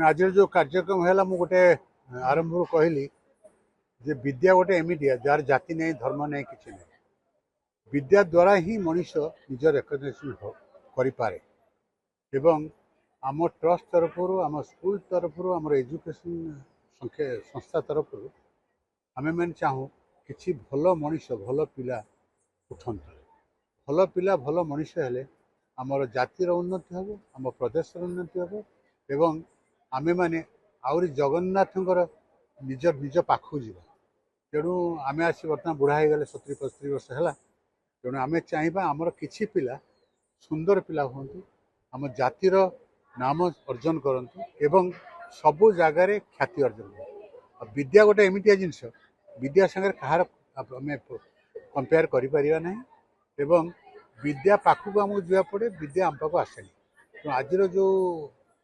आज जो कार्यक्रम है गोटे आरंभ कहली जे विद्या गोटे एमिटिया जार जाति नहीं धर्म नहीं किसी नहीं विद्या द्वारा ही मनीष निज रेकग्निशन करें एवं आम ट्रस्ट तरफ आम स्कूल तरफ आम एजुकेशन संस्था तरफ आमे मैंने चाहूँ किसी भल मनीष भल पिला उठंत भल पिला भल मनीष हेले आमर जातिर उन्नति हम आम प्रदेश उन्नति हम एवं आमे माने आउरी जगन्नाथंकर निज निज पाखु जीवा तेणु आमे आसी बर्तमान बुढ़ा हो गले 70-75 वर्ष है तेणु आमे चाहिए आमर किछि पिला सुंदर पिला हूँ आम जातिर नाम अर्जन करंतु एवं सबु जगार ख्याति अर्जन कर विद्या गोटे एमिटिया जिनस विद्या संगे कहार आम कंपेयर करें एवं विद्या पाखक आमको जा पड़े विद्या आम पाक आसे तो आज जो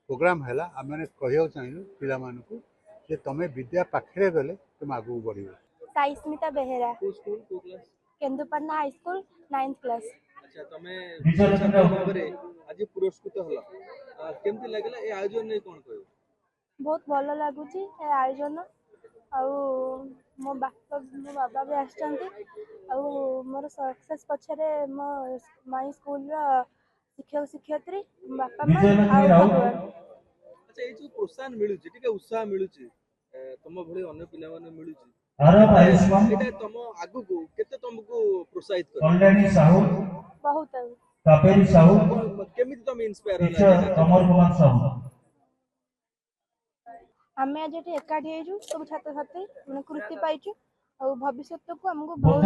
प्रोग्राम है आम मैंने कह चाहिए पिला मानकु जे तमे विद्या पाखे गले तुम आगू बढ़ Saismita Behera Kendupatna high school 9th class. अच्छा तमे भाबरे आज पुरस्कृत हला केमती लागला ए आयोजन नै कोन कहयो बहुत भलो लागुची ए आयोजन आउ मो बाबा भी आछंती आउ मोर सक्सेस पछरे मो माई स्कूल रा शिक्षक शिक्षयित्री बापा मां आउ भगवान। अच्छा ए जो प्रोत्साहन मिलु छी ठीक उत्साह मिलु छी तम भले अन्य पिला माने मिलु छी एटा तम आगु को केते तुमको प्रोत्साहित कर ऑलरेडी साहू बहुत कापेरी साहू केमिति तम इंस्पायर होला अमर कुमार साहू आमे आज एटी एकाठी हेजु सब छात्र छात्री माने कृति पाइछु और भविष्य को हमको बहुत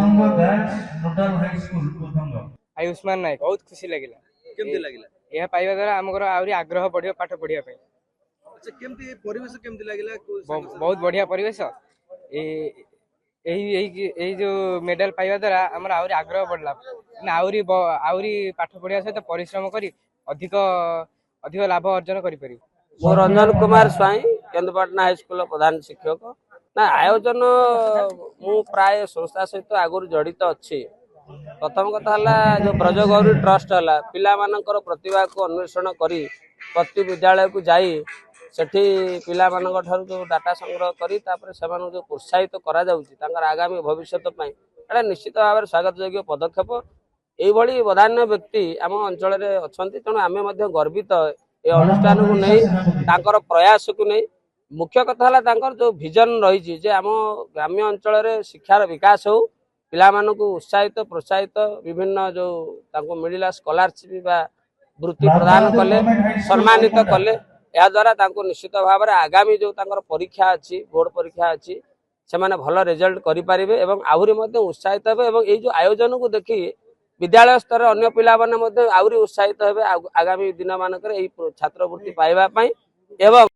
नोटाल हाई स्कूल प्रथम आयुष्मान नायक बहुत खुशी लगिला केमती लागिला यह पाइबा द्वारा हमर आउरी आग्रह बढ़ियो पाठ पढ़िया पे। अच्छा केमती परिवेश केमती लागिला बहुत बढ़िया परिवेश यही जो मेडल पाइबा द्वारा हमर आउरी आग्रह बढ़ला आउरी पाठ पढ़िया सहित परिश्रम करी अधिक अधिक लाभ अर्जन करि परि। मो रंजन कुमार स्वाई केंदुपटना हाई स्कूल प्रधान शिक्षक ना आयोजन मु प्राय संस्था सहित आगुरी जड़ित अच्छी। प्रथम कथा है जो ब्रजगौरी ट्रस्ट है पिला मानकर प्रतिभा को अन्वेषण करी प्रति विद्यालय को जाई सेठी पिला मानक ठारू जो डाटा संग्रह करी तापर से जो प्रोत्साहित करा जाउची तांकर आगामी भविष्य एटा निश्चित भाव में स्वागत योग्य पदक्षेप यही बधान्य व्यक्ति आम अंचल में अच्छा तेणु आम गर्वित ये अनुष्ठान को नहीं तांकर प्रयास को नहीं मुख्य कथा है जो विजन रही जे आम ग्राम्य अंचल में शिक्षार विकास हो पिला मानकु उत्साहित प्रोत्साहित विभिन्न जो तांको मिलिला स्कॉलरशिप बा वृत्ति प्रदान कले सम्मानित कले या द्वारा तांको निश्चित भाव में आगामी जो तांकर परीक्षा अच्छी बोर्ड परीक्षा अच्छी से माने भल रिजल्ट करि परिबे एवं आहुरी मध्ये उत्साहित हेबे एवं एई जो आयोजन को देखि विद्यालय स्तर अन्य पिला माने मध्ये आहुरी उत्साहित हेबे आगामी दिन मानकर एई छात्रवृत्ति पाइबा पई एवं